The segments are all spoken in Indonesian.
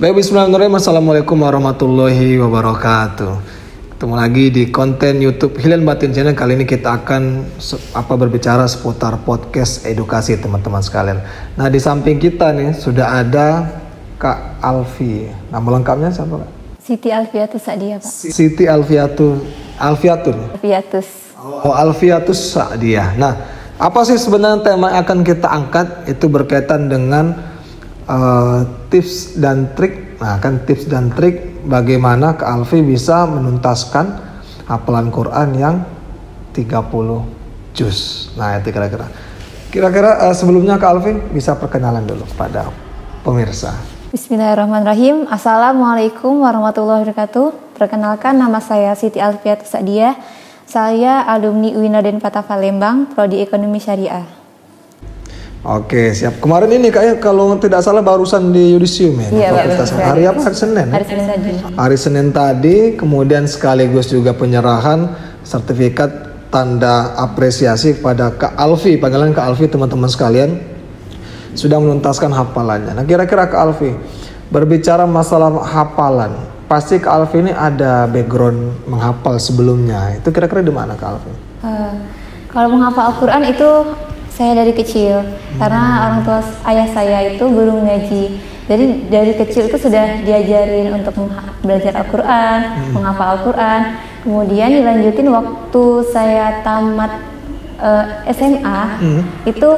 Baik, bismillahirrahmanirrahim. Assalamualaikum warahmatullahi wabarakatuh. Ketemu lagi di konten YouTube Hilal Batin Channel. Kali ini kita akan berbicara seputar podcast edukasi teman-teman sekalian. Nah, di samping kita nih sudah ada Kak Alfi. Nama lengkapnya siapa, Kak? Siti Alfiatus Sa'diyah, Pak. Siti Alfiatus. Oh, Alfiatus Sa'diyah. Nah, apa sih sebenarnya tema yang akan kita angkat? Itu berkaitan dengan tips dan trik. Nah, kan tips dan trik bagaimana Kak Alfi bisa menuntaskan hafalan Quran yang 30 juz. Nah, itu kira-kira sebelumnya Kak Alfi bisa perkenalan dulu pada pemirsa. Bismillahirrahmanirrahim. Assalamualaikum warahmatullahi wabarakatuh. Perkenalkan, nama saya Siti Alfiatus Sa'diyah. Saya alumni UIN Raden Fatah Palembang, Prodi Ekonomi Syariah. Oke, siap. Kemarin ini kayaknya kalau tidak salah barusan di Yudisium ya. Iya, hari apa? Hari Senin. Hari Senin tadi. Hari Senin tadi, kemudian sekaligus juga penyerahan sertifikat tanda apresiasi kepada Kak Alfi. Panggilan Kak Alfi, teman-teman sekalian sudah menuntaskan hafalannya. Nah, kira-kira Kak Alfi berbicara masalah hafalan, pasti Kak Alfi ini ada background menghafal sebelumnya. Itu kira-kira di mana Kak Alfi? Kalau menghafal Al-Quran itu saya dari kecil, karena orang tua ayah saya itu guru mengaji. Jadi dari kecil itu sudah diajarin untuk belajar Al-Quran, menghafal Al-Quran. Kemudian dilanjutin waktu saya tamat SMA, itu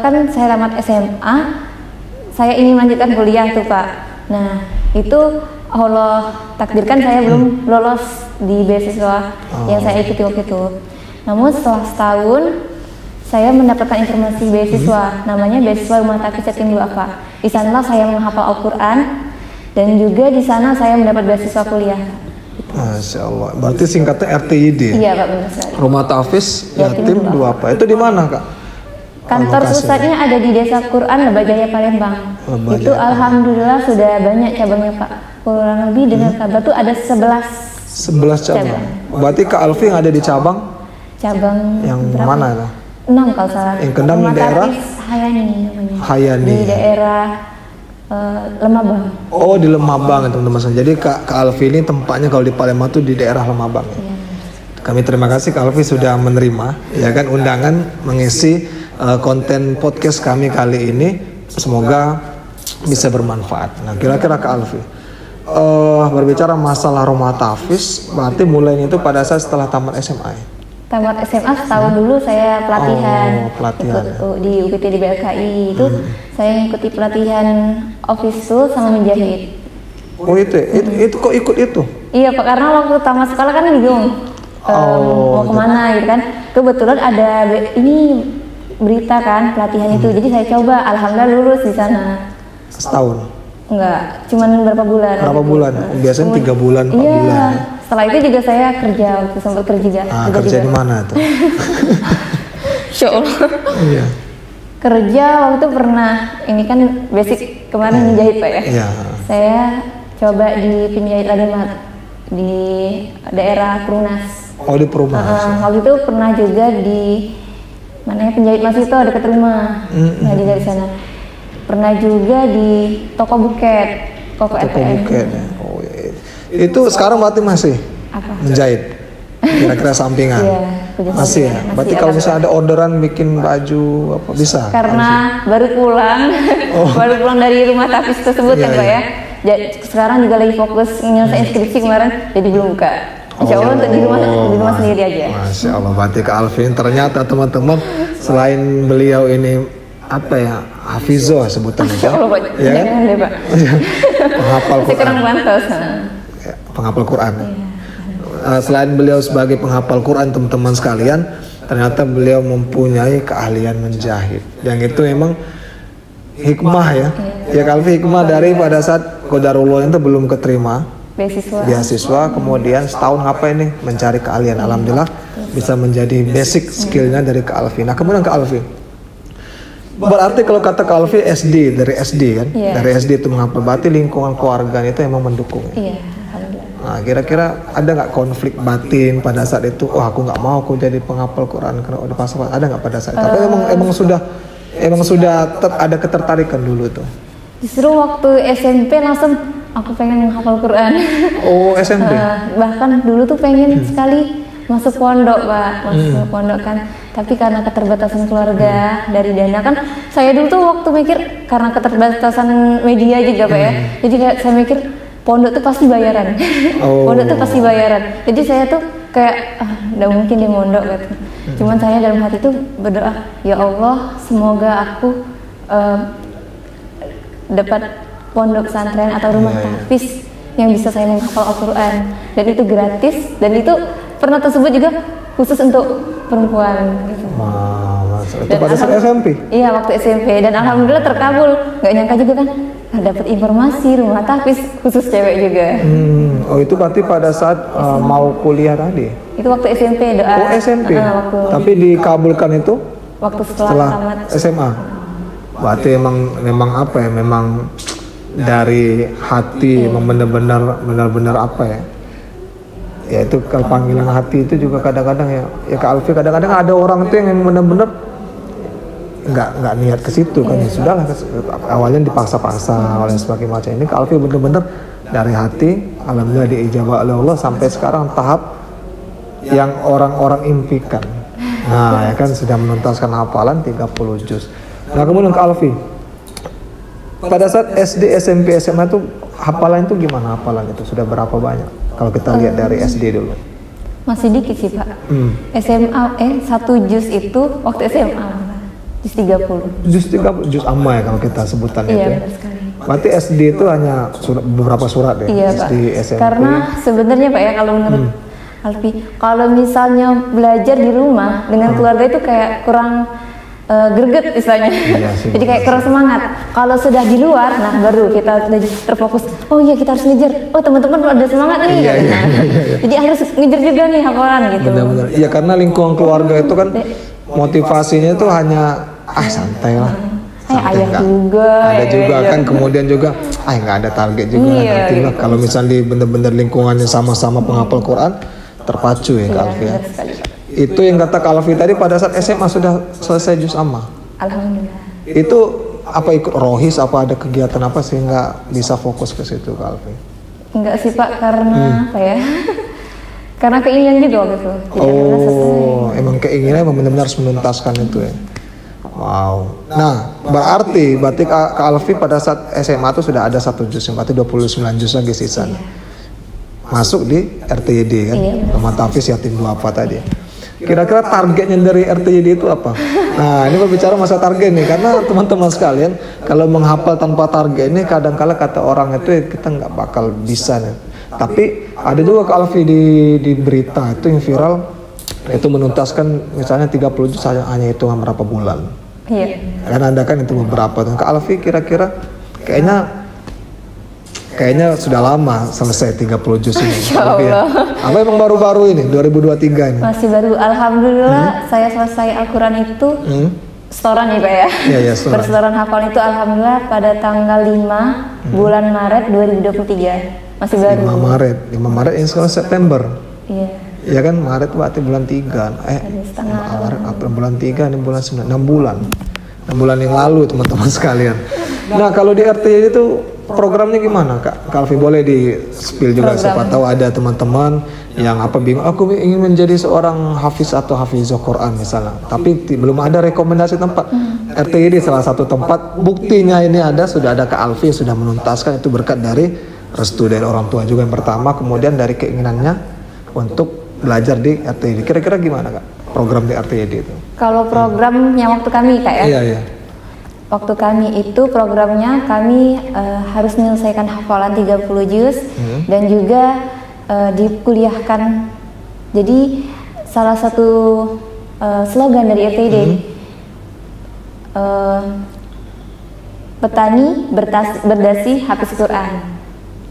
kan saya tamat SMA, saya ingin melanjutkan kuliah tuh, Pak. Nah, itu Allah takdirkan saya belum lolos di beasiswa yang saya ikuti waktu itu. Namun setelah setahun saya mendapatkan informasi beasiswa, namanya beasiswa Rumah Tafis Yatim Duafa. Di sana saya menghafal Al-Quran dan juga di sana saya mendapat beasiswa kuliah. Masya Allah. Berarti singkatnya RTYD. Iya, Pak, benar sekali. Rumah Tafis Yatim Duafa. Itu di mana, Kak? Kantor pusatnya ada di Desa Quran Lebajaya Palembang. Itu alhamdulillah sudah banyak cabangnya, Pak. Kurang lebih dengan kabar tuh ada 11 cabang. Berarti Kak Alfi yang ada di cabang yang berapa? Mana itu? 6 kalau salah. Yang kendam di daerah Hayani namanya. Hayani. Di daerah Lemabang. Oh, di Lemabang, teman-teman. Jadi Kak Alfi ini tempatnya kalau di Palembang tuh di daerah Lemabang. Ya. Kami terima kasih Kak Alfi sudah menerima ya kan undangan mengisi konten podcast kami kali ini. Semoga bisa bermanfaat. Nah, kira-kira Kak Alfi berbicara masalah Rumah Tafis, berarti mulainya itu pada saat setelah tamat SMA. Tamat SMA setahun dulu saya pelatihan, pelatihan ikut di UPT di BLKI itu saya ngikuti pelatihan office tool sama menjahit. Oh itu kok ikut itu? Iya, Pak, karena waktu tamat sekolah kan bingung mau kemana gitu kan. Kebetulan ada ini berita kan pelatihan itu, jadi saya coba, alhamdulillah lulus di sana. Setahun? Enggak, cuman berapa bulan. Berapa bulan? Biasanya 3 bulan, 4 bulan. Setelah itu juga saya kerja, waktu sempat kerja. Kerja di mana tuh? Insya Allah. Iya. Kerja waktu pernah, ini kan basic kemarin menjahit, Pak ya. Iya. Saya coba di penjahit Rademat di daerah Perumnas. Oh, di Perumnas. Waktu itu pernah juga di mana ya, penjahit Mas itu dekat rumah. Nah, juga di sana. Pernah juga di toko buket, toko buket. Oh, iya. Itu sekarang berarti masih menjahit? Kira-kira sampingan? Iya, masih ya? Berarti kalau misalnya ada orderan bikin baju apa bisa? Karena baru pulang, baru pulang dari Rumah Tafis tersebut kan, Pak ya. Sekarang juga lagi fokus nyelesain skripsi kemarin, jadi belum buka. Insya Allah untuk di rumah sendiri aja. Masya Allah, berarti Kak Alvin ternyata teman-teman selain beliau ini apa ya, Hafizoh sebutannya kan? Ya kan? Pak. Penghafal Quran. Penghafal Quran. Selain beliau sebagai penghafal Quran, teman-teman sekalian, ternyata beliau mempunyai keahlian menjahit. Yang itu memang hikmah ya. Ya Kalfi, hikmah dari pada saat qadarullah itu belum keterima beasiswa, kemudian setahun apa ini mencari keahlian. Alhamdulillah bisa menjadi basic skillnya dari Kak Alfi. Nah, kemudian Kak Alfi, berarti kalau kata Kak Alfi dari SD kan, dari SD itu menghafal, berarti lingkungan keluarga itu emang mendukung. Iya. Nah, kira-kira ada nggak konflik batin pada saat itu? Oh, aku nggak mau aku jadi penghafal Quran karena udah pas-pas. Ada nggak pada saat itu? Tapi emang sudah ada ketertarikan dulu tuh. Justru waktu SMP langsung aku pengen menghafal Quran. Oh, SMP. Bahkan dulu tuh pengen sekali masuk pondok, Pak, masuk pondok kan. Tapi karena keterbatasan keluarga dari dana kan, saya dulu tuh waktu mikir karena keterbatasan media juga, Pak ya. Jadi kayak saya mikir pondok tuh pasti bayaran. Pondok tuh pasti bayaran. Jadi saya tuh kayak udah mungkin di pondok gitu. Cuman saya dalam hati tuh berdoa, ya Allah, semoga aku dapat pondok pesantren atau rumah tahfiz yang bisa saya menghafal Al-Quran, dan itu gratis, dan itu pernah tersebut juga khusus untuk perempuan gitu. Itu pada saat SMP? Iya, waktu SMP, dan alhamdulillah terkabul. Gak nyangka juga kan dapat informasi rumah tahfiz khusus cewek juga. Oh, itu berarti pada saat mau kuliah tadi? Itu waktu SMP doa. Oh, SMP. Tapi dikabulkan itu waktu setelah tamat SMA. Berarti memang apa ya? Memang dari hati, memang benar-benar apa ya? Ya itu kalau panggilan hati itu juga kadang-kadang ya Kak Alfi, kadang-kadang ada orang itu yang benar-benar nggak niat ke situ kan, ya sudahlah, awalnya dipaksa-paksa oleh sebagainya macam. Ini Kak Alfi benar-benar dari hati, alhamdulillah diijabah oleh Allah sampai sekarang tahap yang orang-orang impikan. Nah, ya kan sudah menuntaskan hafalan 30 juz. Nah, kemudian Kak Alfi, pada saat SD, SMP, SMA itu hafalan itu gimana hafalan itu? Sudah berapa banyak? Kalau kita lihat dari SD dulu. Masih dikit sih, Pak. SMA, 1 juz itu waktu SMA, juz 30. Juz 30, juz amma ya kalau kita sebutan itu. Iya, Ya. benar sekali. Berarti SD itu hanya beberapa surat ya? Iya, SD, Pak. SMP. Karena sebenarnya Pak ya, kalau menurut Alfi, kalau misalnya belajar di rumah dengan keluarga itu kayak kurang greget istilahnya. Iya sih, jadi kayak kurang semangat. Kalau sudah di luar, nah baru kita udah terfokus. Oh iya, kita harus ngejar. Oh, teman-teman ada semangat nih. Iya. Jadi harus ngejar juga nih hafalan gitu. Benar-benar. Iya, karena lingkungan keluarga itu kan motivasinya itu hanya santai lah. Ayah juga. Ada juga kan, kemudian juga nggak ada target juga. Nanti lah kalau misalnya di benar-benar lingkungannya sama-sama penghafal Quran, terpacu ya Kak Alfi ya. Itu yang kata Kak Alfi tadi, pada saat SMA sudah selesai juz amma. Alhamdulillah. Itu apa, ikut rohis, apa ada kegiatan apa sehingga bisa fokus ke situ Kak Alfi? Enggak sih Pak, karena apa ya? Karena keinginan juga waktu itu. Emang keinginan benar-benar harus menuntaskan itu ya. Wow. Nah, berarti Kak Alfi pada saat SMA itu sudah ada 1 juz, berarti 29 juz lagi sisa. Masuk di RTYD kan, Rumah Tahfiz Yatim Duafa tadi. Kira-kira targetnya dari RTYD itu apa? Nah, ini berbicara masa target nih, karena teman-teman sekalian, kalau menghafal tanpa target ini kadang-kala kata orang itu kita nggak bakal bisa nih. Tapi ada juga Kak Alfi di berita itu yang viral, itu menuntaskan misalnya 30 juz hanya hitungan berapa bulan. Iya. Karena ada kan itu beberapa. Dan Kak Alfi kira-kira kayaknya sudah lama selesai 30 juz ini. Ya. Apa emang baru-baru ini 2023 ini? Masih baru. Alhamdulillah saya selesai Al-Quran itu setoran ya Pak ya. Iya, setoran. Bersetoran hafalan itu alhamdulillah pada tanggal 5 bulan Maret 2023. Masih baru. 5 Maret ini sekarang September. Iya. Ya kan, Maret berarti bulan 3. Maret, April, bulan 3 ini bulan 9, 6 bulan. 6 bulan yang lalu teman-teman sekalian. Nah, kalau di RTYD itu programnya gimana Kak? Kak Alfi boleh di spill juga, siapa tahu ada teman-teman yang bingung, aku ingin menjadi seorang hafiz atau hafizah Quran misalnya, tapi belum ada rekomendasi tempat. RTYD salah satu tempat, buktinya ini sudah ada Kak Alfi sudah menuntaskan, itu berkat dari restu dari orang tua juga yang pertama, kemudian dari keinginannya untuk belajar di RTYD. Kira-kira gimana Kak program di RTYD itu? Kalau programnya waktu kami Kak ya? Iya. Waktu kami itu programnya kami harus menyelesaikan hafalan 30 juz dan juga dikuliahkan. Jadi salah satu slogan dari RTYD, petani berdasi hafiz Quran.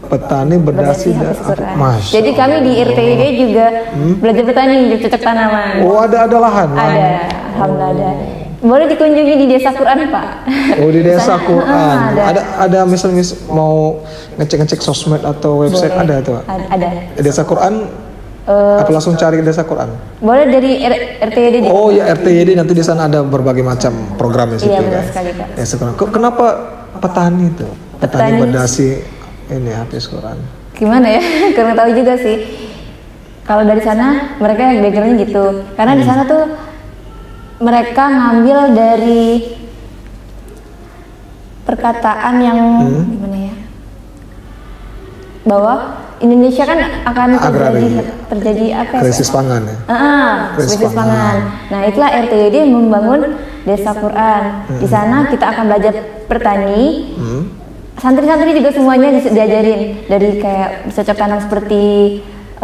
Petani berdasi hafiz Quran. Jadi kami di RTYD juga belajar petani, bercocok tanaman. Oh, ada lahan? Ada, alhamdulillah ada. Boleh dikunjungi di Desa Quran Pak. Oh, di Desa Quran. Ada misalnya mau ngecek sosmed atau website? Boleh. Ada tuh? Ada. Desa Quran, atau langsung cari Desa Quran? Boleh dari RTYD. Oh ya, RTYD, nanti di sana ada berbagai macam program di situ. Iya, benar sekali Kak. Desa Quran. Kenapa petani itu? petani berdasi ini hafiz Quran. Gimana ya? Kurang tahu juga sih. Kalau dari sana mereka yang backgroundnya gitu, karena di sana tuh mereka ngambil dari perkataan yang gimana ya, bahwa Indonesia kan akan terjadi apa ya? Krisis pangan ya. Krisis pangan. Nah itulah RTID membangun desa Quran. Di sana kita akan belajar bertani. Santri-santri juga semuanya diajarin dari kayak bercocok tanam seperti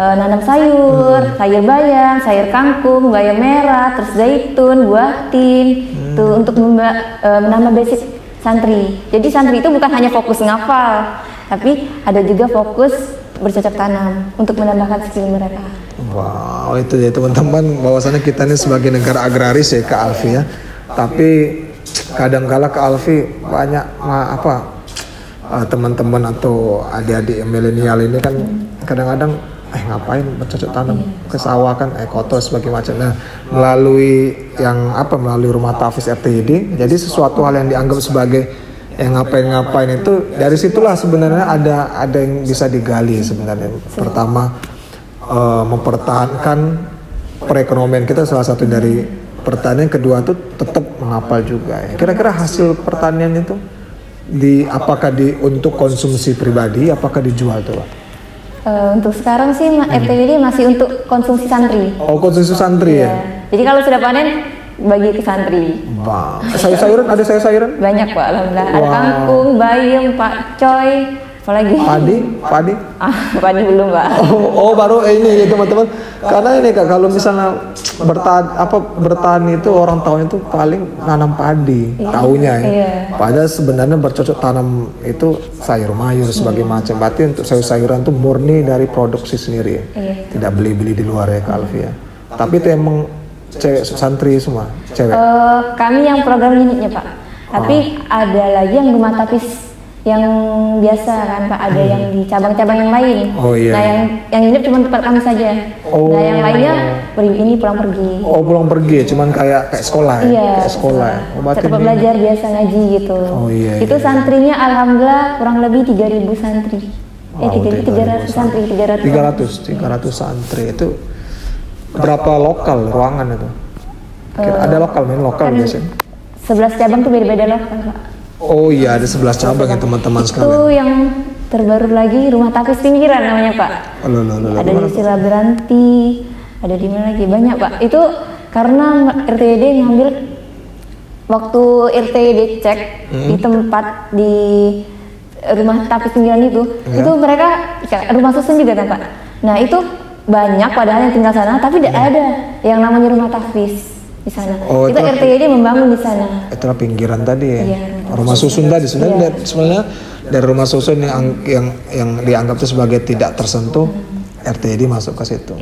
nanam sayur, sayur bayam, sayur kangkung, bayam merah, terus zaitun, buah tin, tuh untuk menambah basic santri. Jadi santri itu bukan hanya fokus ngafal, tapi ada juga fokus bercocok tanam untuk menambahkan skill mereka. Wow, itu ya teman-teman, bahwasannya kita ini sebagai negara agraris ya Kak Alfi ya. Tapi kadang-kala Kak Alfi banyak teman-teman atau adik-adik milenial ini kan kadang-kadang ngapain bercocok tanam ke sawah kan kotor sebagai macam. Nah, melalui rumah tahfiz RTID, jadi sesuatu hal yang dianggap sebagai yang ngapain itu, dari situlah sebenarnya ada yang bisa digali sebenarnya. Pertama, mempertahankan perekonomian kita, salah satu dari pertanian. Kedua tuh tetap menghafal juga ya. Kira-kira hasil pertanian itu apakah untuk konsumsi pribadi, apakah dijual tuh Pak? Untuk sekarang sih RTID masih untuk konsumsi santri. Oh, konsumsi santri ya. Jadi kalau sudah panen bagi ke santri. Wow. Sayur-sayuran ada sayur-sayuran? Banyak Pak, alhamdulillah. Ada kangkung, bayam, pakcoy, apalagi? Padi? Padi belum Pak. Oh baru ini ya teman-teman. Karena ini Kak, kalau misalnya bertani itu orang tahunya itu paling nanam padi, taunya ya. Padahal sebenarnya bercocok tanam itu sayur mayur sebagai macam. Berarti untuk sayur-sayuran itu murni dari produksi sendiri ya. Tidak beli-beli di luar ya Kak Alfi ya. Tapi itu emang cewek santri semua, cewek? Kami yang program unitnya Pak. Tapi ada lagi yang rumah tahfiz yang biasa kan Pak, ada yang di cabang-cabang yang lain. Nah yang hidup cuma tempat kami saja. Nah yang lainnya ini pulang pergi. Pulang pergi, cuman kayak sekolah ya? Iya, kayak sekolah. Tempat belajar biasa ngaji gitu. Itu santrinya alhamdulillah kurang lebih 3.000 santri. 300 santri, 300 santri. Itu berapa lokal ruangan itu? Ada lokal biasanya? 11 cabang tuh beda-beda lokal Pak. Oh iya, ada 11 cabang ya teman-teman sekalian. Itu yang terbaru lagi rumah tahfiz pinggiran namanya Pak. Ada di Sila Beranti, ada di mana lagi, banyak Pak. Itu karena RTID ngambil waktu RTID cek di tempat di rumah tahfiz pinggiran itu mereka rumah susun juga kan Pak. Nah itu banyak padahal yang tinggal sana, tapi tidak ada yang namanya rumah tahfiz di sana. Itu RTID membangun di sana. Itulah pinggiran tadi ya. Rumah susun tadi sebenarnya dari rumah susun yang dianggap itu sebagai tidak tersentuh, RTID masuk ke situ.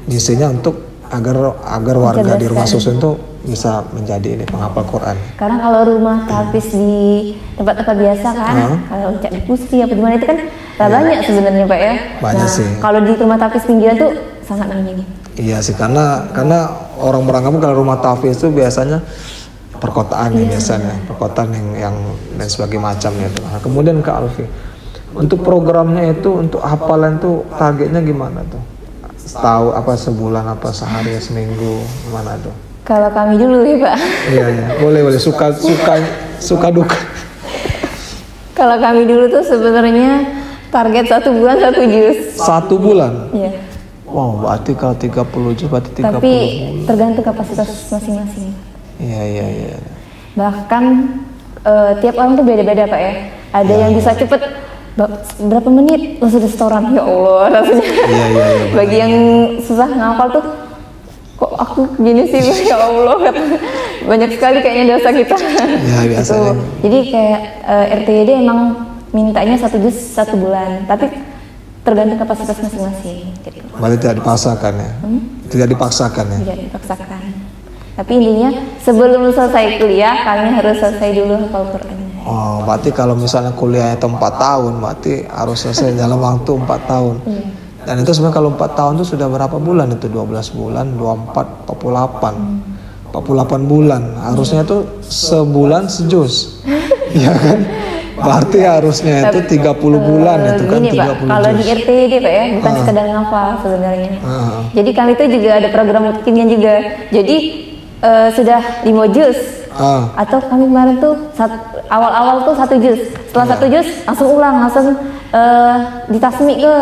Misinya untuk agar warga di rumah susun itu bisa menjadi penghafal Quran. Karena kalau rumah tahfiz di tempat-tempat biasa kan, kalau cak di Pusi apa gimana itu kan banyak sebenarnya Pak ya. Banyak sih. Kalau di rumah tahfiz pinggiran tuh sangat minim. Iya sih, karena orang beranggapan kalau rumah tahfiz itu biasanya perkotaan perkotaan yang dan sebagai macamnya itu. Nah, kemudian Kak Alfi, untuk programnya itu, untuk hafalan tuh targetnya gimana tuh? Tahu apa sebulan, apa sehari, seminggu, gimana tuh? Kalau kami dulu ya Pak. Iya boleh suka duka. Kalau kami dulu tuh sebenarnya target 1 bulan 1 juz. 1 bulan? Iya. Wow, berarti kalau 30 juz berarti 30 Tapi tergantung kapasitas masing-masing. Iya. Bahkan tiap orang tuh beda-beda Pak ya. Ada yang bisa cepet berapa menit langsung di setoran, ya Allah rasanya. Iya. Bagi yang susah ngapal tuh, kok aku gini sih, ya Allah. Banyak sekali kayaknya dosa kita. Iya biasanya. Jadi kayak RTID emang mintanya 1 juz 1 bulan, tapi tergantung kapasitas masing-masing. Gitu. Berarti tidak dipaksakan ya? Tidak dipaksakan ya? Tidak dipaksakan. Tapi intinya sebelum selesai kuliah kami harus selesai dulu hafal Quran. Oh, berarti kalau misalnya kuliahnya itu 4 tahun, berarti harus selesai dalam waktu 4 tahun. Dan itu sebenarnya kalau 4 tahun itu sudah berapa bulan itu? 12 bulan, 24, 48 bulan. Harusnya itu sebulan sejuz. Iya kan? Berarti harusnya itu 30 bulan itu kan, gini, 30 Pak, kalau di RTD Pak ya, bukan sekedar ngafal sebenarnya. Jadi kami itu juga ada program rutinnya juga. Jadi sudah 5 juz. Atau kami kemarin tuh awal-awal tuh 1 juz. Setelah 1 juz langsung ulang, langsung ditasmi ke.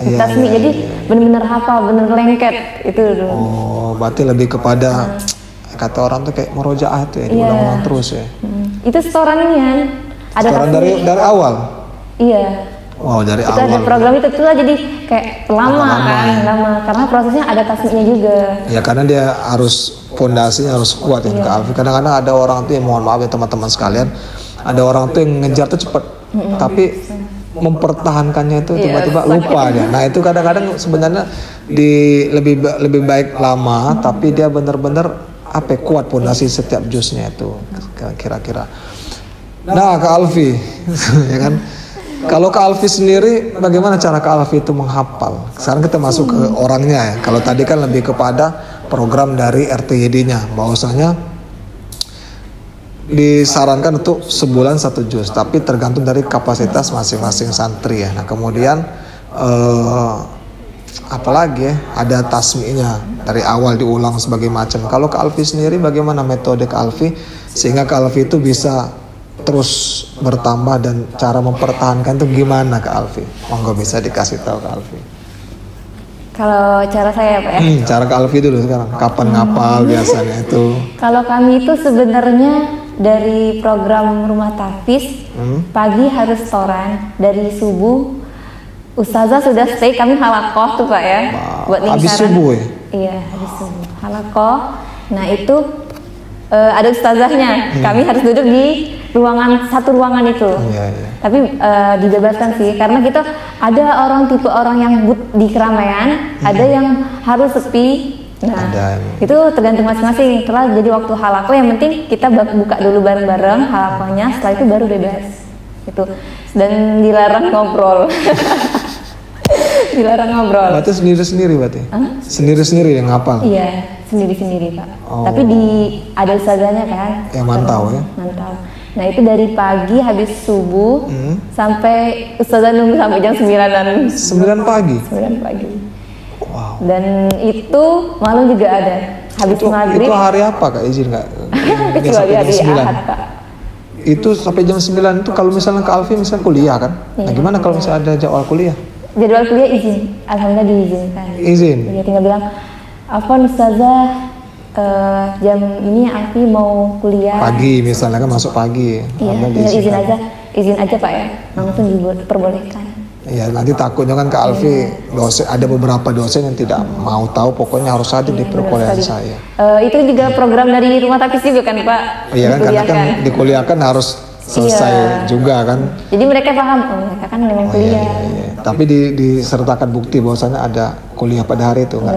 Ditasmi. Jadi benar-benar hafal, benar lengket itu dulu. Oh, berarti lebih kepada kata orang tuh kayak murojaah tuh ya, diulang-ulang terus ya. Itu setorannya. Ada setoran dari awal. Iya. Wow, dari kita awal. Ada program itu tuh jadi kayak lama karena prosesnya ada tasmiknya juga. Ya karena dia harus fondasinya harus kuat ya Kak Alfi. Kadang-kadang ada orang tuh yang mohon maaf ya teman-teman sekalian, ada orang tuh yang ngejar tuh cepet, tapi mempertahankannya itu tiba-tiba lupa dia. Nah itu kadang-kadang sebenarnya lebih baik lama, tapi dia benar-benar kuat fondasi setiap jusnya itu kira-kira. Nah Kak Alfi, ya kan? Kalau Kak Alfi sendiri, bagaimana cara Kak Alfi itu menghafal? Sekarang kita masuk ke orangnya ya. Kalau tadi kan lebih kepada program dari RTYD-nya, bahwasanya disarankan untuk sebulan 1 juz, tapi tergantung dari kapasitas masing-masing santri ya. Nah kemudian apalagi ya, ada tasminya dari awal diulang sebagai macam. Kalau Kak Alfi sendiri, bagaimana metode Kak Alfi sehingga Kak Alfi itu bisa terus bertambah dan cara mempertahankan itu gimana Kak Alfi? Monggo bisa dikasih tahu Kak Alfi. Kalau cara saya Pak ya? Cara Kak Alfi dulu sekarang. Kapan ngapal biasanya itu? Kalau kami itu sebenarnya dari program rumah tahfiz, pagi harus setoran dari subuh. Ustazah sudah stay, kami halakoh tuh Pak ya. Buat habis subuh ya? Iya, habis subuh. Halakoh. Nah itu ada ustazahnya. Kami harus duduk di satu ruangan itu. Tapi dibebaskan sih, karena kita ada tipe orang yang di keramaian, ada yang harus sepi. Nah, itu tergantung masing-masing. Setelah jadi waktu halakoh, yang penting kita buka dulu bareng-bareng halakohnya, setelah itu baru bebas. Itu. Dan dilarang ngobrol. Dilarang ngobrol. Berarti sendiri-sendiri berarti? Sendiri-sendiri yang ngapal? Iya, sendiri-sendiri Pak. Tapi ada ustazahnya kan? Yang mantau ya? Mantau. Nah itu dari pagi habis subuh sampai ustazah nunggu sampai jam 9-an. 9 pagi? 9 pagi. Wow. Dan itu malam juga ada. Habis maghrib. Itu hari apa Kak, izin Kak? Kecuali hari Ahad Kak. Itu sampai jam 9 itu kalau misalnya Kak Alfi misalnya kuliah kan? Nah gimana kalau misalnya ada jadwal kuliah? Jadwal kuliah izin, alhamdulillah diizinkan. Izin? Dia tinggal bilang, Afwan ustazah jam ini Alfi mau kuliah. Pagi misalnya kan, masuk pagi. Iya, tinggal izin aja Pak ya, langsung diperbolehkan. Iya, nanti takutnya kan Kak Alfi ada beberapa dosen yang tidak mau tahu, pokoknya harus hadir di perkuliahan saya. Itu juga program dari rumah tahfiz juga kan Pak? Iya kan, karena kan dikuliahkan harus selesai juga kan. Jadi mereka paham, mereka kan memang kuliah. Iya. Tapi disertakan bukti bahwasanya ada kuliah pada hari itu nggak?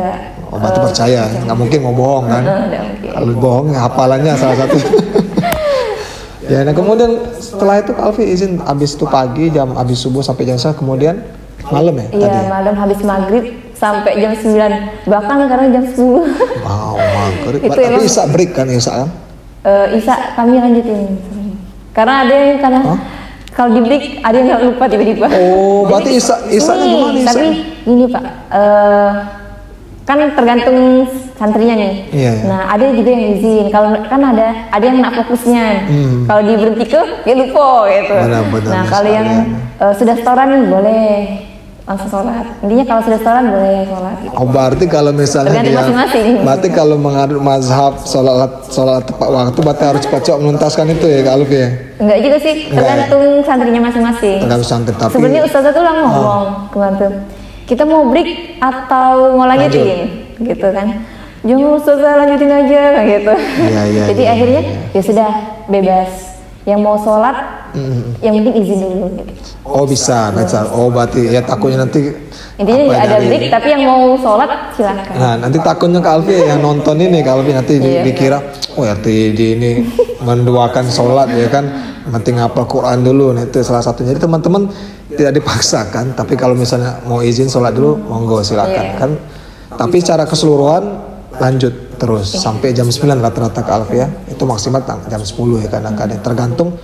Berarti percaya, nggak mungkin mau bohong kan? Kalau bohong hafalannya salah satu. Ya, nah kemudian setelah itu Kak Alfi izin habis itu pagi habis subuh sampai jam 1, kemudian malam ya? Iya, malam habis maghrib sampai jam 9, bahkan karena jam 10. Wow, maghrib. Tapi Isya break kan Isya kan? Isya kami lanjutin. Karena ada yang kalau di break ada yang nggak lupa tiba-tiba. Oh, berarti Isya-nya gimana Isya? Tapi ini Pak, kan tergantung santrinya nih. Iya. Nah ada juga yang izin. Kalau kan ada yang nak fokusnya. Kalau diberhenti ya lupa gitu. Benar-benar nah kalau yang sudah setoran nih boleh langsung sholat. Intinya kalau sudah setoran boleh sholat. Gitu. Oh berarti kalau misalnya berarti kalau mengadut mazhab sholat tepat waktu, berarti harus cepat-cepat menuntaskan itu ya Kak Alfi ya? Enggak juga sih, tergantung santrinya masing-masing. Tergantung santri, tapi sebenarnya ustazah tuh ngomong kemarin, kita mau break atau mau lanjutin gitu kan? Jangan ustazah lanjutin aja gitu. Jadi akhirnya ya sudah bebas. Yang mau sholat, yang penting izin dulu. Gitu. Oh bisa. Oh berarti ya takutnya nanti. Intinya nggak ada break, tapi yang mau sholat silakan. Nah nanti takutnya Kak Alfi yang nonton ini Kak Alfi nanti dikira, oh RTYD ini menduakan sholat ya kan, nanti ngapal Quran dulu. Nah itu salah satunya. Jadi teman-teman tidak dipaksakan, tapi kalau misalnya mau izin sholat dulu, monggo silakan kan. Tapi secara keseluruhan lanjut terus sampai jam 9 rata-rata Kak Alfi ya. Itu maksimal jam 10 ya kadang-kadang, tergantung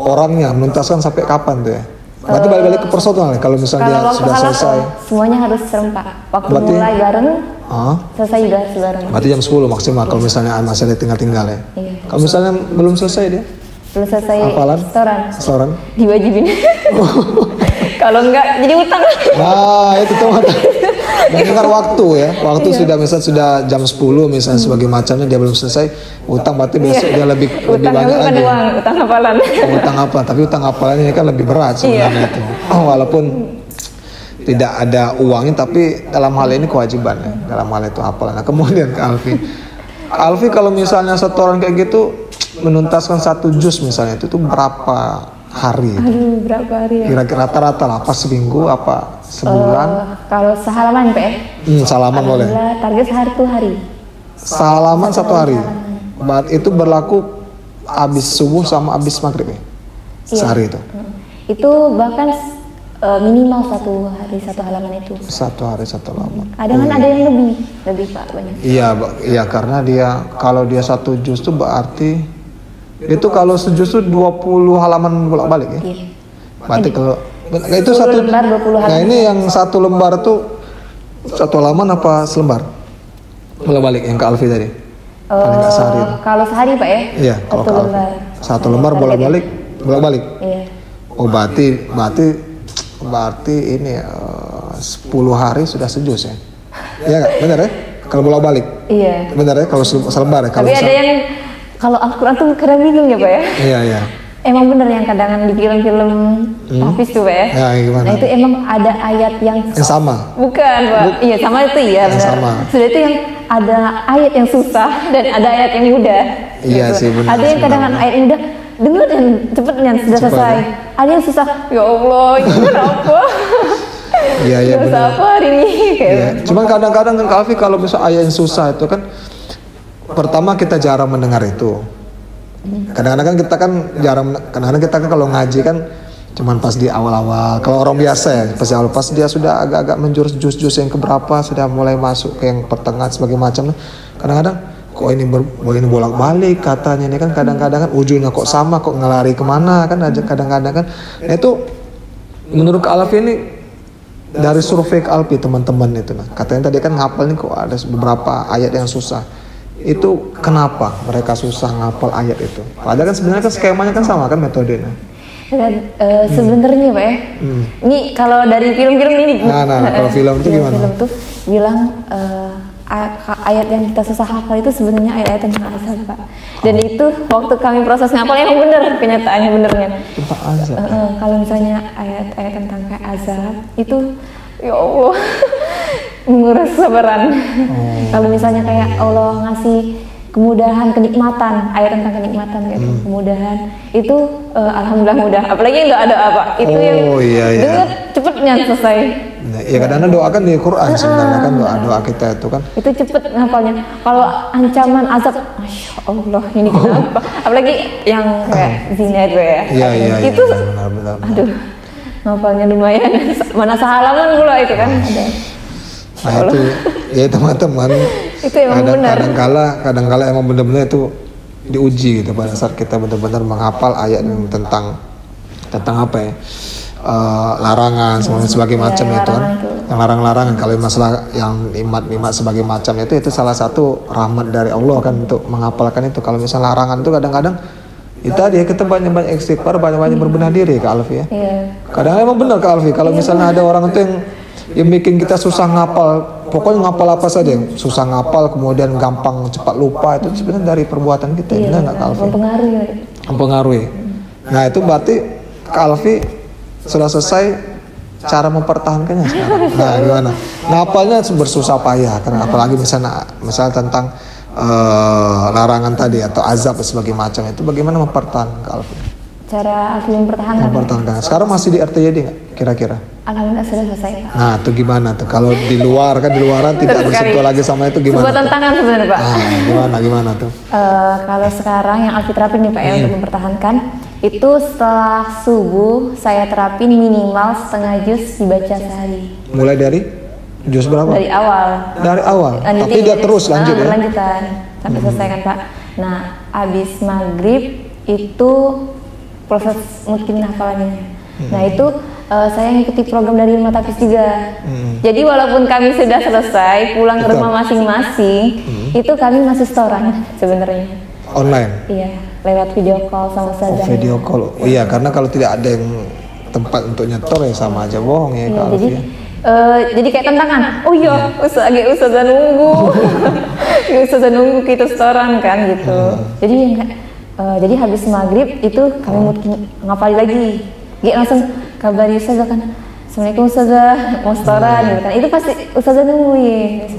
orangnya menuntaskan sampai kapan tuh ya? Berarti balik-balik ke personal kalau misalnya dia waktu sudah halal, selesai. semuanya harus serempak. Waktu Berarti- mulai bareng, Ah, selesai juga bareng. berarti jam 10 maksimal kalau misalnya masih ada tinggal-tinggal ya. Iya. Kalau misalnya belum selesai dia, Belum selesai Hafalan? setoran, restoran. diwajibin. Kalau enggak jadi utang. Nah, itu tuh mata. Dan kan waktu ya, waktu sudah misalnya sudah jam 10 misalnya sebagai macamnya dia belum selesai, utang berarti besok dia lebih Utang banyak bukan lagi. uang, utang hafalan. Oh, utang apa? Tapi utang hafalan ini kan lebih berat sebenarnya itu. Oh, walaupun tidak ada uangnya, tapi dalam hal ini kewajiban ya. Dalam hal itu hafalan. Nah, kemudian ke Alfi. Alfi kalau misalnya setoran kayak gitu menuntaskan 1 juz misalnya itu tuh berapa hari? Aduh, berapa hari ya? Kira-kira rata-rata lah, apa seminggu, apa sebulan? Kalau sehalaman Pak ya? Salaman boleh. Alhamdulillah, target sehari tuh hari. Salaman 1 hari. Itu berlaku habis subuh sama habis maghrib ya? Sehari itu. Itu bahkan minimal 1 hari 1 halaman itu. 1 hari 1 halaman. Kadang kan ada yang lebih Pak banyak. Iya, karena dia kalau dia 1 juz tuh berarti itu kalau sejuz tuh 20 halaman bolak-balik ya. Iya. Berarti kalau itu 10 satu lembar 20 halaman. Nah, ini yang 1 lembar tuh 1 halaman apa selembar? Bolak-balik yang ke Alfi tadi. Paling nggak sehari itu. Kalau sehari Pak ya? Iya, kalau 1 ke Alfi. lembar. 1 lembar bolak-balik. Iya. Oh, berarti ini 10 hari sudah sejuz ya. Iya nggak? Benar ya? Kalau bolak-balik. Iya. Benar ya kalau selembar ya. Kalau Tapi ada yang kalau Al-Quran tuh kadang bingung ya Pak ya? Iya. Emang bener yang kadang di film-film Hafiz tuh Pak ya? Ya, gimana? Nah itu emang ada ayat yang Yang sama. Bukan Pak, iya sama itu iya Yang benar. sama. Sudah itu yang ada ayat yang susah dan ada ayat yang mudah. Iya sih, benar, Ada yang kadang benar. ayat yang mudah dengar dan cepet dan sudah Cepat, selesai. ya? Ada yang susah, ya Allah ini kenapa? Iya, Susah benar. apa hari ini? Kayak Iya. Cuman kadang-kadang kan Alfi kalau misal ayat yang susah itu kan pertama kita jarang mendengar itu. Kadang-kadang kan kita kan jarang, kadang-kadang kita kan kalau ngaji kan cuman pas di awal-awal. Kalau orang biasa ya pas di awal, pas dia sudah agak-agak menjurus jus-jus yang keberapa sudah mulai masuk ke yang pertengahan sebagai macam. Kadang-kadang kok ini ini bolak-balik katanya ini kan kadang-kadang kan ujungnya kok sama kok ngelari kemana kan aja kadang-kadang kan. Nah itu menurut Kak Alfi ini dari survei Kak Alfi teman-teman itu nah katanya tadi kan ngapal nih kok ada beberapa ayat yang susah. Itu kenapa mereka susah ngapal ayat itu? Padahal kan sebenarnya kan skemanya kan sama kan metodenya. Dan sebenarnya Pak ya, ini kalau dari film-film ini, Nah, kalau film itu gimana? Film tuh bilang ayat yang kita susah hafal itu sebenarnya ayat-ayat tentang azab Pak. Dan itu waktu kami proses ngapal emang bener kenyataannya benernya. Tentang azab. Kalau misalnya ayat-ayat tentang kayak azab itu, ya Allah, menguras kesabaran. Kalau misalnya kayak Allah ngasih kemudahan, kenikmatan, ayat tentang kenikmatan kayak kemudahan itu alhamdulillah mudah. Apalagi nggak ada apa, itu yang iya. dengar cepetnya selesai. Nah, ya kadang-kadang doa kan di Quran sebenarnya kan doa kita itu kan. Itu cepet ngapalnya. Kalau ancaman azab, masya Allah ini kenapa? Apalagi yang kayak zina itu ya. Iya, Itu, benar. aduh, ngapalnya lumayan. Mana sehalaman pula itu kan ada. Nah itu ya teman-teman Itu emang benar. kadang-kala emang benar-benar itu diuji gitu pada saat kita benar-benar menghafal ayat yang tentang apa ya larangan sebagai macam ya, itu kan tuh. yang larangan kalau masalah yang nikmat sebagai macam itu salah satu rahmat dari Allah kan untuk menghafalkan itu. Kalau misalnya larangan itu kadang-kadang itu tadi kita banyak-banyak istighfar, banyak-banyak berbenah diri Kak Alfi ya. Iya. Kadang emang benar Kak Alfi kalau misalnya ada orang itu yang bikin kita susah ngapal, pokoknya ngapal apa saja yang susah ngapal kemudian gampang cepat lupa itu sebenarnya dari perbuatan kita. Iya, benar nggak Kak Alfi? mempengaruhi. Nah itu berarti Kak Alfi sudah selesai cara mempertahankannya sekarang. Nah gimana? Ngapalnya bersusah payah kan apalagi misalnya tentang larangan tadi atau azab sebagai macam itu bagaimana mempertahankan Kak Alfi? Cara Alfi mempertahankan. Sekarang masih di RTYD nggak kira-kira? Alhamdulillah sudah selesai Pak. Nah itu gimana tuh kalau di luaran tidak bersentuh lagi sama itu gimana? Sebuah tantangan sebenarnya Pak. Gimana tuh? Kalau sekarang yang Alfi terapin nih Pak ya untuk mempertahankan itu setelah subuh saya terapin minimal setengah juz dibaca sehari. Mulai dari juz berapa? Dari awal. Dari awal. Lanjutin, Tapi dia terus lanjut ya? Lanjutan sampai selesai kan Pak. Nah abis maghrib itu proses mungkin hafalannya. Nah itu saya ngikuti program dari Matafis juga. Jadi walaupun kami sudah selesai pulang ke rumah masing-masing, itu kami masih setoran sebenarnya. Online? Iya, lewat video call sama ustazah. Video call. Oh iya, karena kalau tidak ada yang tempat untuk nyetor ya sama aja bohong ya, Kak Alfi. Jadi kayak tantangan. Oh iya, ustazah nunggu. Ustazah nunggu kita setoran kan gitu. Jadi habis maghrib itu kami mungkin ngapalin lagi. Dia langsung kabari ustazah kan. Assalamualaikum ustazah, mau setoran gitu kan. Itu pasti ustazah nungguin.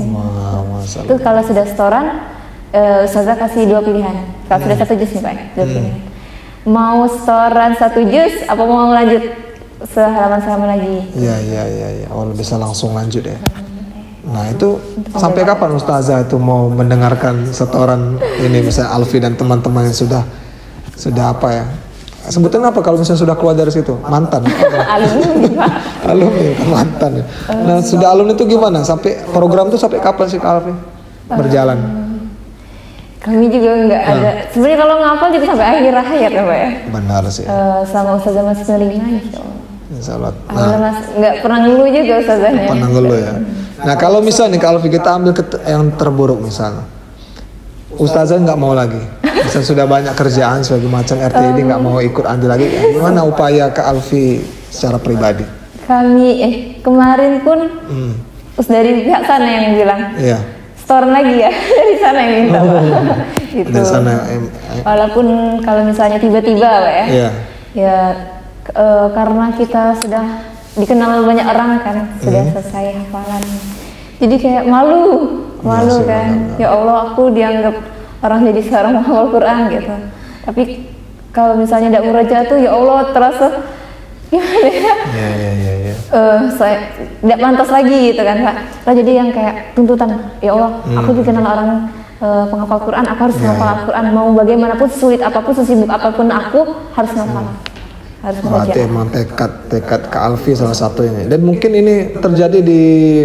Itu kalau sudah setoran, ustazah kasih 2 pilihan. Kalau sudah 1 juz nih Pak, 2 pilihan. Mau setoran 1 juz, apa mau lanjut sehalaman lagi? Iya. Oh bisa langsung lanjut ya. Nah itu sampai kapan ustazah itu mau mendengarkan setoran ini, misalnya Alfi dan teman-teman yang sudah apa ya? Sebetulnya apa kalau misalnya sudah keluar dari situ? Mantan. Alumni kan mantan. Nah sudah alumni itu gimana? Sampai program itu sampai kapan sih Kak Alfi berjalan? Kami juga nggak ada. Sebenarnya kalau ngapal juga sampai akhir ya Pak ya. Benar sih. Sama ustazah masih menerima insya Allah. Nah, nggak pernah ngeluh juga ustazahnya. Pernah ngeluh ya. Nah kalau misalnya kalau kita ambil yang terburuk misalnya, ustazah nggak mau lagi. Misalnya sudah banyak kerjaan sebagai macam RTID nggak mau ikut andil lagi. Gimana upaya Kak Alfi secara pribadi? Kami kemarin pun dari pihak sana yang bilang. Iya. Store lagi ya dari sana yang minta Pak. Gitu. Dari sana. Walaupun kalau misalnya tiba-tiba Pak ya. Iya. Ya karena kita sudah dikenal banyak orang kan, sudah selesai hafalan. Jadi kayak malu kan. Ya Allah, aku dianggap orang jadi seorang penghafal Quran gitu. Tapi kalau misalnya tidak murajaah tuh ya Allah terasa gimana ya? Iya. Saya tidak pantas lagi gitu kan Pak. Nah, jadi yang kayak tuntutan, ya Allah, aku dikenal orang penghafal Quran, aku harus menghafal Quran. Mau bagaimanapun, sulit apapun, sesibuk apapun aku harus menghafal. Berarti emang tekad Kak Alfi salah satu ini. Dan mungkin ini terjadi di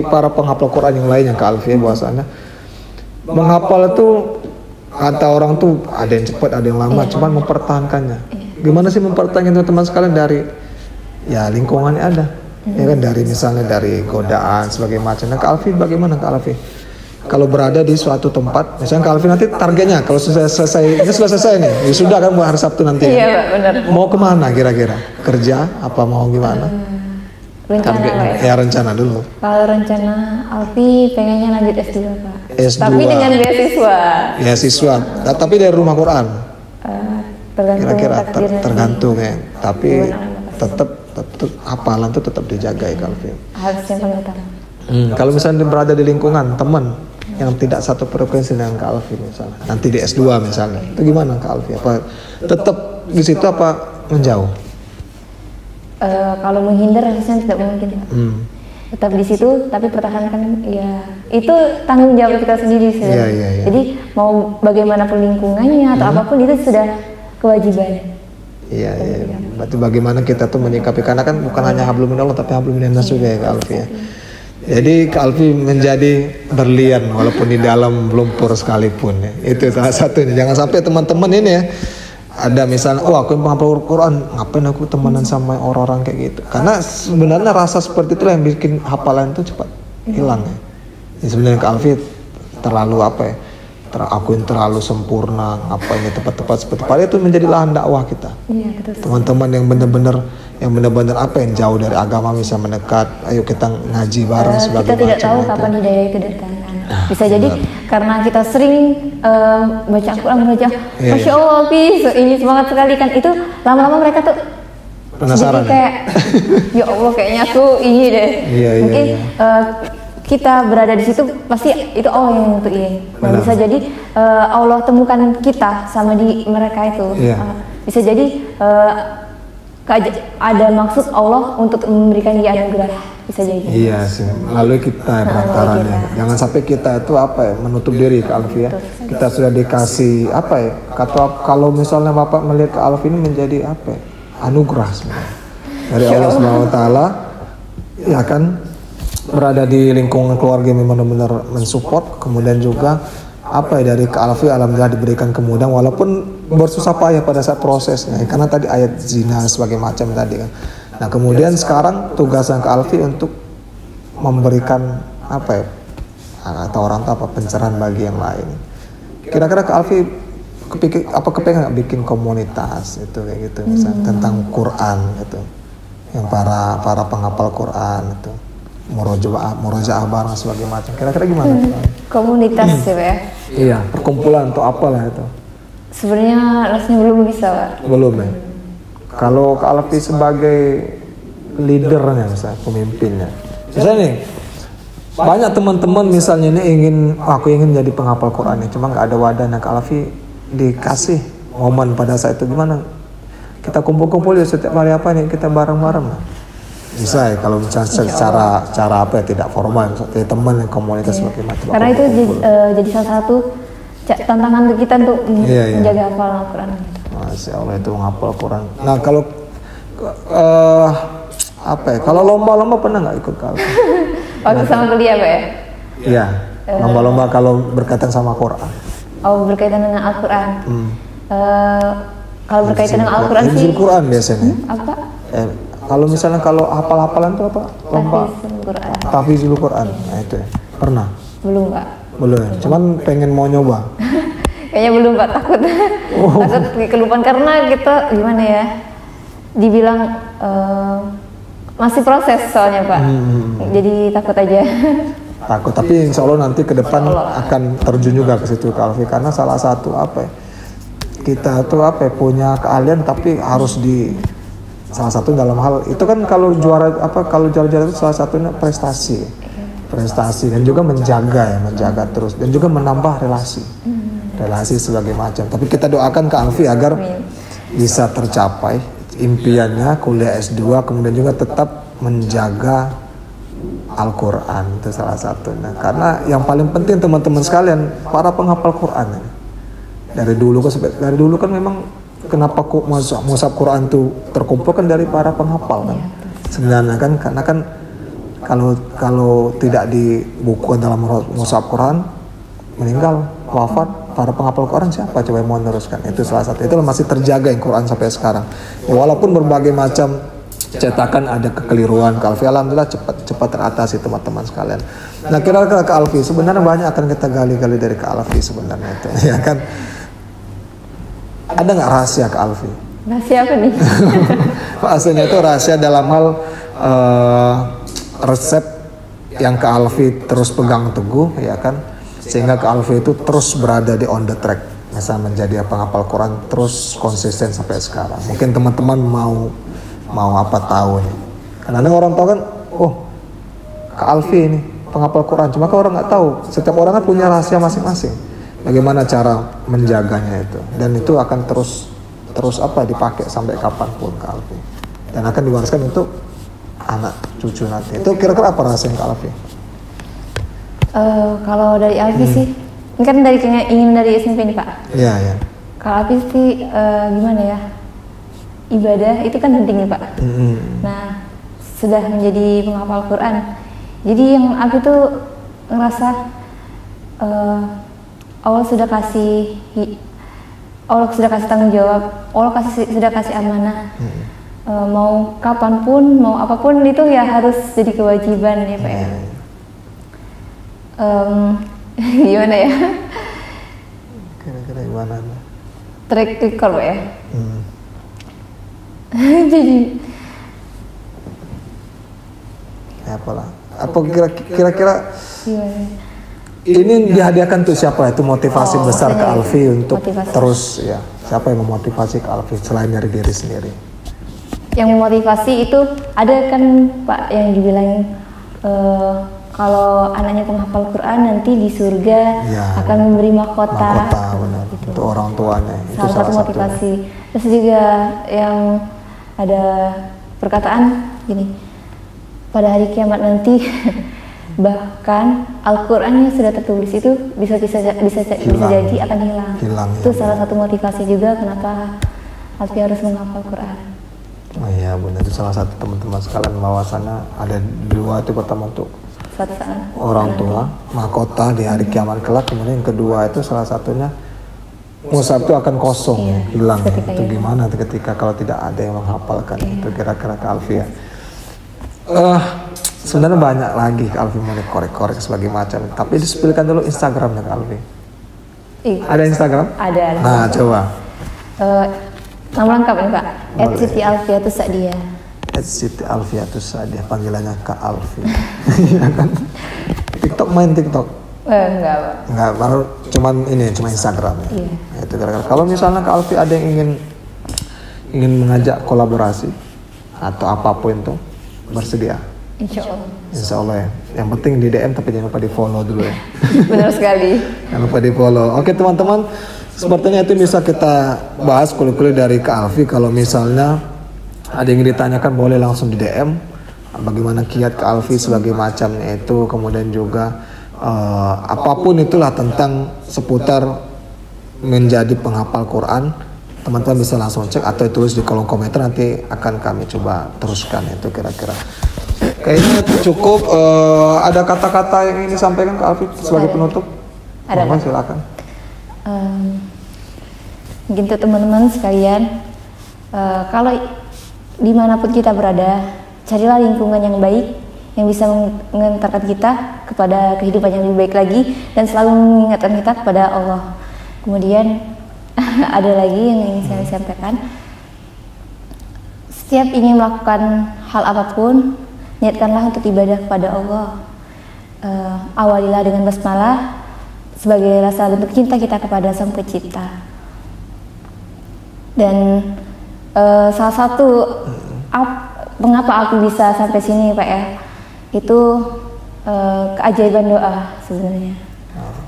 para penghafal Quran yang lainnya Kak Alfi bahwasanya menghafal itu kata orang tuh ada yang cepat, ada yang lama, cuman mempertahankannya. Gimana sih mempertahankan teman-teman sekalian dari ya lingkungannya ada. Ya kan dari misalnya dari godaan sebagai macam. Nah Kak Alfi bagaimana Kak Alfi? Kalau berada di suatu tempat, misalnya Kak Alfi nanti targetnya kalau sudah selesai nih, ya sudah kan buat hari Sabtu nanti. Iya Pak, benar. Mau kemana kira-kira? Kerja? Apa mau gimana? Rencana ya rencana dulu. Kalau rencana Alfi pengennya lanjut S2 Pak. S2. Tapi dengan beasiswa. Beasiswa. Tapi dari rumah Quran. Kira-kira tergantung ya. Tapi tetap hafalan itu tetap dijaga ya Kak Alfi. Harus yang paling utama. Kalau misalnya berada di lingkungan teman yang tidak satu frekuensi dengan Kak Alfi misalnya, nanti di S2 misalnya, itu gimana Kak Alfi? Apa tetap di situ apa menjauh? Kalau menghindar harusnya tidak mungkin. Tetap di situ, tapi pertahankan ya itu tanggung jawab kita sendiri sih. Iya. Jadi mau bagaimanapun lingkungannya atau apapun itu sudah kewajiban. Iya. Berarti bagaimana kita tuh menyikapi, karena kan bukan hanya hablum minallah tapi hablum minannas juga ya Kak Alfi ya. Jadi Kak Alfi menjadi berlian walaupun di dalam lumpur sekalipun ya. Itu salah satunya. Jangan sampai teman-teman ini ya ada misalnya, aku yang penghafal Quran, ngapain aku temenan sama orang-orang kayak gitu. Karena sebenarnya rasa seperti itulah yang bikin hafalan itu cepat hilang ya. Jadi sebenarnya Kak Alfi terlalu apa ya? Aku yang terlalu sempurna, apa ini tepat-tepat seperti padahal itu menjadi lahan dakwah kita. Teman-teman yang benar-benar apa yang jauh dari agama bisa mendekat, ayo kita ngaji bareng sebagai kita tidak tahu kapan hidayah itu datangkan. Bisa jadi karena kita sering baca Al-Quran, Masya Allah, ini semangat sekali kan, itu lama-lama mereka tuh penasaran kayak ya Allah kayaknya aku ini deh. Mungkin kita berada di situ pasti itu Allah yang nentuin. Nah, bisa jadi Allah temukan kita sama di mereka itu. Bisa jadi ada maksud Allah untuk memberikan dia anugerah, bisa jadi. Iya sih. Lalu kita perantaranya. Jangan sampai kita itu apa ya, menutup diri Kak Alfi ya. Kita sudah dikasih apa ya? Kalau misalnya Bapak melihat Kak Alfi ini menjadi apa ya? Anugerah sebenarnya dari Allah Subhanahu wa taala. Ya kan berada di lingkungan keluarga yang benar-benar mensupport, kemudian juga apa ya, dari Kak Alfi alhamdulillah diberikan kemudahan walaupun bersusah payah pada saat prosesnya, karena tadi ayat zina sebagai macam tadi kan. Nah kemudian sekarang tugasnya Kak Alfi untuk memberikan apa ya, atau orang tua apa, pencerahan bagi yang lain. Kira-kira Kak Alfi kepengen nggak bikin komunitas itu kayak gitu, misalnya tentang Quran gitu, yang para penghafal Quran itu murojaah bareng sebagai macam. Kira-kira gimana? Komunitas sih ya. Iya, perkumpulan atau apalah itu. Sebenarnya rasanya belum bisa, Pak. Belum ya. Kalau Kak Alfi sebagai leadernya, misalnya pemimpinnya, misalnya nih banyak teman-teman misalnya ini aku ingin jadi penghafal Quran nih, cuma nggak ada wadahnya. Kak Alfi dikasih momen pada saat itu gimana? Kita kumpul-kumpul ya setiap hari apa nih, kita bareng-bareng. Bisa ya kalau misalnya secara apa ya, tidak formal, misalnya teman komunitas sebagai macam. Karena itu jadi salah satu tantangan untuk kita untuk menjaga hafalan Al-Quran. Masya Allah, itu menghafal Quran. Nah kalau apa ya, kalau lomba-lomba pernah nggak ikut Kak Alfi? Waktu sama kuliah Pak ya? Iya, lomba-lomba kalau berkaitan sama Quran. Oh, berkaitan dengan Al-Quran. Kalau berkaitan dengan Al-Quran sih Hifzul Quran biasanya. apa? Kalau misalnya kalau hafal-hafalan itu apa? Lomba Tahfizul Quran. Tahfizul Quran. Nah itu ya. Pernah? Belum Pak. Belum ya? Cuman pengen mau nyoba. Kayaknya belum Pak, takut. Takut kelupaan karena kita gimana ya? Dibilang masih proses soalnya Pak. Jadi takut aja. Takut, tapi insya Allah nanti ke depan akan terjun juga ke situ Kak Alfi, karena salah satu apa ya, kita tuh apa ya, punya keahlian tapi harus di salah satu dalam hal itu kan, kalau juara itu salah satunya prestasi dan juga menjaga terus, dan juga menambah relasi sebagai macam. Tapi kita doakan Kak Alfi agar bisa tercapai impiannya kuliah S2, kemudian juga tetap menjaga Al-Quran, itu salah satunya. Karena yang paling penting teman-teman sekalian, para penghafal Quran dari dulu kan memang kenapa kok mushaf Quran itu terkumpul kan dari para penghafal kan. Sebenarnya kan karena kan kalau tidak dibukukan dalam mushaf Quran, meninggal, wafat, para penghafal Quran siapa coba yang mau meneruskan? Itu salah satu. Itu masih terjaga yang Quran sampai sekarang. Ya, walaupun berbagai macam cetakan ada kekeliruan, Kak Alfi alhamdulillah cepat teratasi teman-teman sekalian. Nah kira-kira Kak Alfi, sebenarnya banyak akan kita gali-gali dari Kak Alfi sebenarnya itu, ya kan? Ada nggak rahasia Kak Alfi? Rahasia apa nih? Rahasianya itu rahasia dalam hal resep yang Kak Alfi terus pegang teguh, ya kan? Sehingga Kak Alfi itu terus berada di on the track, misalnya menjadi penghafal Quran terus konsisten sampai sekarang. Mungkin teman-teman mau apa tahu nih, karena orang tahu kan, oh Kak Alfi ini penghafal Quran, cuma kan orang nggak tahu, setiap orang kan punya rahasia masing-masing, bagaimana cara menjaganya itu, dan itu akan terus apa dipakai sampai kapanpun Kak Alfi, dan akan diwariskan untuk anak cucu nanti. Itu kira-kira apa rahasia Kak Alfi? Kalau dari Alfi sih, ini kan ingin dari SMP nih Pak. Iya. Kalau Alfi sih gimana ya? Ibadah itu kan penting nih Pak. Nah, sudah menjadi penghafal Quran, jadi yang aku tuh ngerasa Allah sudah kasih tanggung jawab, Allah sudah kasih amanah. Mau kapanpun, mau apapun itu ya harus jadi kewajiban ya Pak ya. Gimana ya? Kira-kira gimana? Track record Pak ya. Jadi apalah, apa kira-kira ini dihadiahkan untuk siapa? Itu motivasi besar ke Alfi untuk terus ya. Siapa yang memotivasi ke Alfi selain dari diri sendiri? Yang memotivasi itu ada kan Pak yang dibilang kalau anaknya penghafal Quran nanti di surga akan memberi mahkota. Benar. Gitu. Untuk orang tuanya. Itu salah satu motivasi. Terus juga yang ada perkataan gini, pada hari kiamat nanti bahkan Al-Quran yang sudah tertulis itu bisa jadi akan hilang. Itu salah satu motivasi juga kenapa Alfi harus menghafal Quran. Oh iya benar, itu salah satu teman-teman sekalian bahwasannya ada dua itu, pertama untuk suatu saat. Orang tua, mahkota di hari kiamat kelak. Kemudian yang kedua itu salah satunya mushaf itu akan kosong, Iya, hilang. ketika Itu itu. gimana ketika kalau tidak ada yang menghafalkan itu kira-kira Kak Alfi ya. Sebenarnya banyak lagi Kak Alfi mau korek-korek sebagai macam. Tapi disebutkan dulu Instagramnya Kak Alfi. Ada Instagram? Ada. Nah coba. Nama lengkap nih Pak. Boleh. @Siti Alfiatus Sadia. Siti Alfiatus Sadia, panggilannya Kak Alfi. Iya kan? TikTok, main TikTok? Enggak Pak. Enggak, baru cuma Instagram ya. Iya. Itu kira-kira. Kalau misalnya Kak Alfi ada yang ingin mengajak kolaborasi atau apapun itu, bersedia? Insya Allah. Insya Allah ya. Yang penting di DM tapi jangan lupa di follow dulu ya. Benar sekali. Jangan lupa di follow. Oke teman-teman, sepertinya itu bisa kita bahas kulit-kulit dari Kak Alfi. Kalau misalnya ada yang ditanyakan boleh langsung di DM. Bagaimana kiat Kak Alfi sebagai macamnya itu, kemudian juga apapun itulah tentang seputar menjadi penghafal Quran, teman-teman bisa langsung cek atau tulis di kolom komentar, nanti akan kami coba teruskan itu kira-kira. Kayaknya cukup. Ada kata-kata yang ingin disampaikan Kak Alfi sebagai penutup? Ada. Mohon silakan. Mungkin untuk teman-teman sekalian, kalau dimanapun kita berada, carilah lingkungan yang baik yang bisa mengantarkan kita kepada kehidupan yang lebih baik lagi dan selalu mengingatkan kita kepada Allah. Kemudian ada lagi yang ingin saya sampaikan. Setiap ingin melakukan hal apapun, niatkanlah untuk ibadah kepada Allah. Awalilah dengan basmalah sebagai rasa bentuk cinta kita kepada Sang Pencipta. Dan salah satu mengapa aku bisa sampai sini Pak ya, itu keajaiban doa sebenarnya.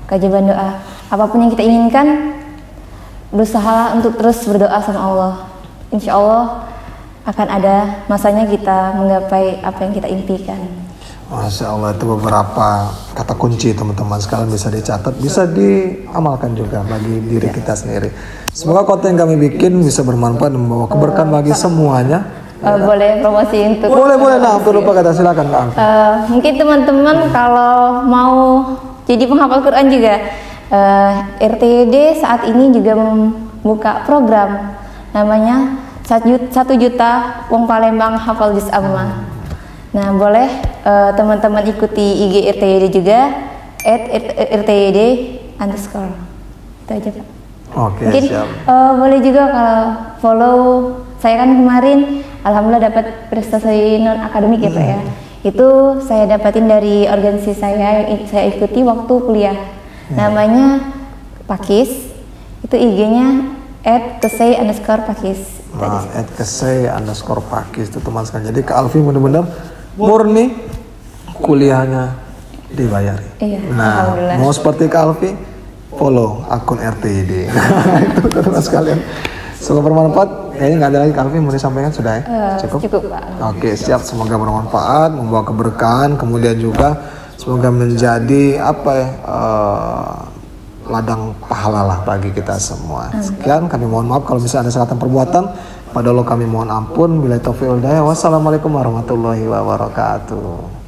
Keajaiban doa. Apapun yang kita inginkan, berusahalah untuk terus berdoa sama Allah. Insya Allah akan ada masanya kita menggapai apa yang kita impikan. Masya Allah, itu beberapa kata kunci teman-teman sekalian, bisa dicatat, bisa diamalkan juga bagi diri kita sendiri. Semoga konten yang kami bikin bisa bermanfaat dan membawa keberkahan bagi semuanya. Boleh promosi untuk Boleh, nah hampir lupa kata, silakan Kak Alfi. mungkin teman-teman kalau mau jadi penghafal Quran juga, RTD saat ini juga membuka program namanya 1 juta wong Palembang hafal juz amma. Nah boleh teman-teman ikuti IG RTD juga @RTD_. Itu aja Pak. Oke, Mungkin siap. boleh juga kalau follow saya, kan kemarin alhamdulillah dapat prestasi non akademik ya Pak ya. Itu saya dapatin dari organisasi saya yang saya ikuti waktu kuliah. Namanya Pakis. Itu IG-nya @kesey_pakis. Nah, @kesey_pakis itu teman sekalian. Jadi Kak Alfi benar-benar murni kuliahnya dibayari. Iya, Nah, alhamdulillah. mau seperti Kak Alfi, follow akun RTD. Itu teman sekalian. Semoga bermanfaat. Kayaknya nggak ada lagi Kak Alfi mau disampaikan, sudah ya? Cukup Pak. Oke, siap. Semoga bermanfaat, membawa keberkahan, kemudian juga semoga menjadi ladang pahala lah bagi kita semua. Sekian, kami mohon maaf kalau misalnya ada kesalahan perbuatan. Pada Allah kami mohon ampun. Bila taufiq wal hidayah. Wassalamualaikum warahmatullahi wabarakatuh.